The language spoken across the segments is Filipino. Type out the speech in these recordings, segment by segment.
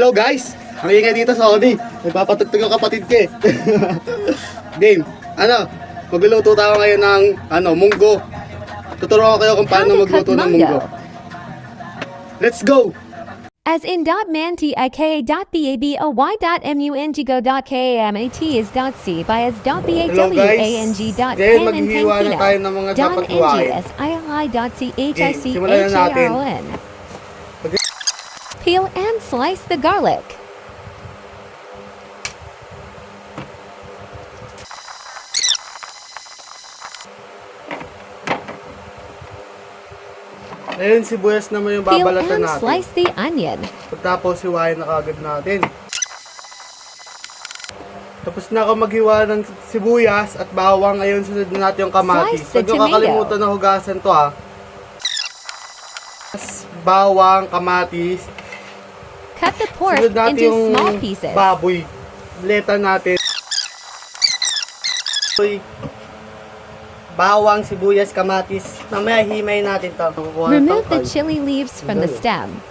Hello guys! Ang ingay dito sa Audi. Nagpapatugtog yung kapatid ko eh. Game. Magluluto tayo ngayon ng munggo. Tuturuan ko kayo kung paano magluto ng munggo. Let's go! As in .manti.ka.baboy.mungigo.kamat is .c by as Hello guys! Ngayon maghihiwa na tayo ng mga dapat hiwain. Simulan na natin. Peel and slice the garlic. Ngayon sibuyas naman yung Peel babalatan and natin. slice the onion. Pagkatapos hiwain na kagad natin. Tapos na ako maghiwa ng sibuyas at bawang. Ngayon sunod na natin yung kamatis. Slice the Huwag nyo kakalimutan na hugasan to ha. Bawang, kamatis. Cut the pork Sunod natin into yung small pieces. baboy. Leta natin. Bawang, sibuyas, kamatis. Mamaya himay natin to. Remove the chili leaves from the stem.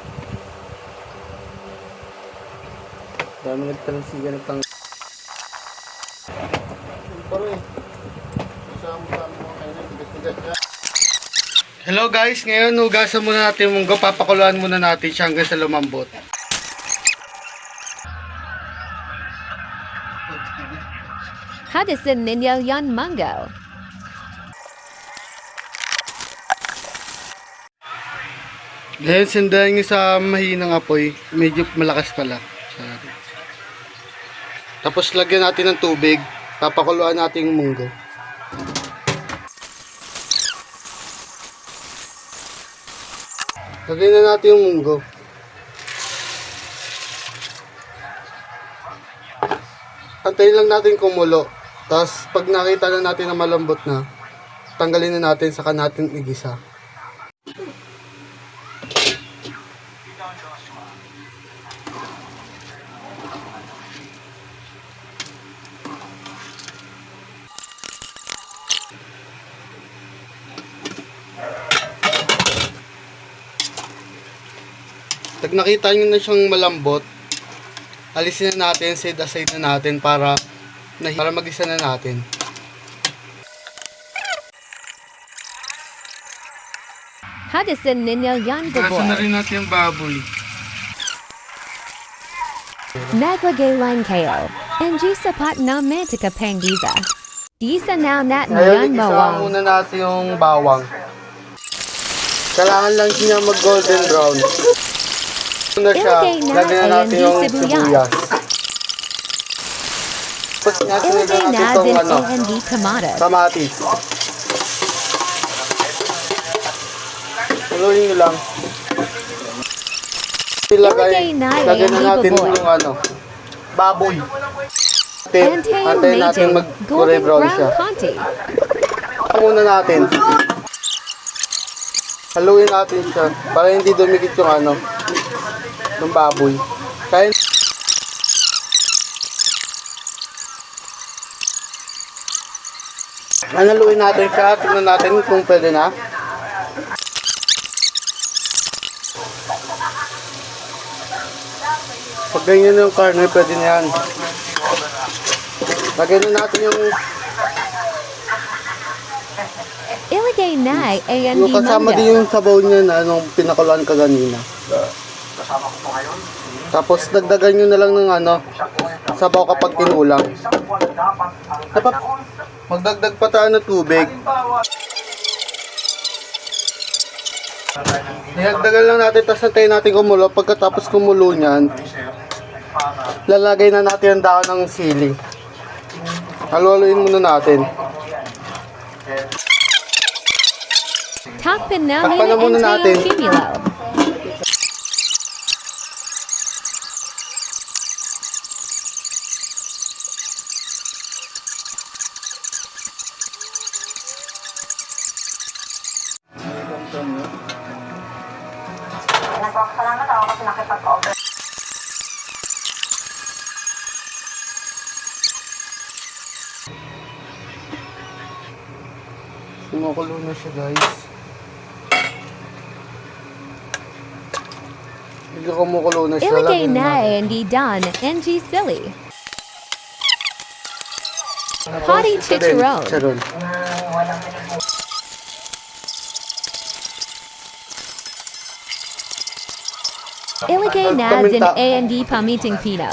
Dami nagtalasigan ng tang... Hello guys, ngayon hugasan muna natin yung munggo. Papakuluan muna natin siya hanggang sa lumambot. Hadasin ninyo yan mango. Ngayon sindahan nyo sa mahinang apoy. Medyo malakas pala. Sorry. Tapos lagyan natin ng tubig. Papakuluan natin yung munggo. Lagyan na natin yung munggo. Antayin lang natin kumulo. Tapos pag nakita na natin na malambot na, tanggalin na natin saka natin igisa. Pag nakita nyo na siyang malambot, alisin na natin, set aside na natin para mag-isa na natin. Hadasin ninyo yan Gasa na baboy. rin natin yung baboy. Naglagay lang kayo. NG sapat na mantika pangiza. Disa now nat Ngayon, yan igisa mawang. muna natin yung bawang. Kailangan lang siya mag-golden brown. Na siya, Ilagay na lagyan na natin AND yung sibuyas. sibuyas. Tapos natin Ilagay natin na itong din AND kamatis. kamatis. Tuloyin nyo lang. Ilagay na lagyan na AND natin baboy. yung baboy. Antayin Antayin natin medyo mag-kulay golden brown brown siya. konti. Muna natin. Haluin natin siya para hindi dumikit yung ng baboy. Kaya haluin natin siya, tingnan natin kung pwede na. Pag ganyan yung karne, pwede na yan. Lagyan na natin yung Ilagay na AND yung kasama din mango. yung sabaw niya na nung pinakuloan ka ganina. Tapos dagdagan nyo na lang ng sabaw kapag tinulang. Magdagdag pa tayo ng tubig. Dinagdagan lang natin, tapos antayin natin kumulo. Pagkatapos kumulo niyan, lalagay na natin ang dahon ng sili. Haluin muna natin. Takpan na Takpan na muna nila natin. and cumulo. Nagpapasalamat ako kasi nakipag-over. Kumukulo na siya guys. Bigla kumukulo na siya. Ilagay Lagyan na natin. hindi done NG silly. Hottie Ito din, chicharon. chicharon. Ilagay na din Paminta. and pamiting pino.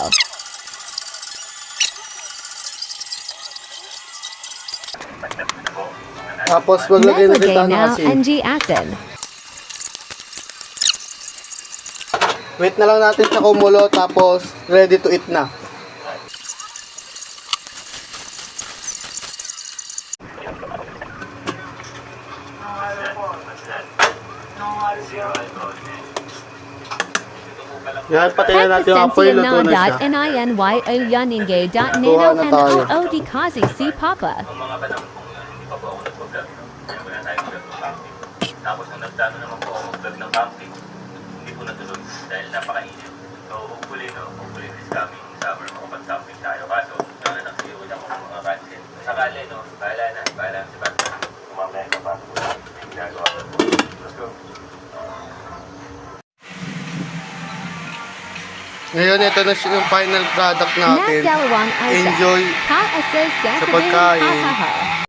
Tapos maglagay na din Naglagay tayo ng na asin. NG asin. Wait na lang natin siya kumulo tapos ready to eat na. Yan, patayin na natin yung apoy, luto na siya. Nino na tayo. and OOD Kazi si Papa. Tapos nung nagdano naman po ako mag-vlog ng camping, hindi po natuloy dahil napakainit. So hopefully this coming summer makapag-camping tayo. Kaso, na nagsiyod ako ng mga cancel. Sakali, no? Bahala na si Batman. Kumamaya ka pa. Yung ginagawa ko. Let's go. Ngayon, ito na siya yung final product natin. Nagdalawang isa. Enjoy Ha assist sa pagkain. Ha ha ha.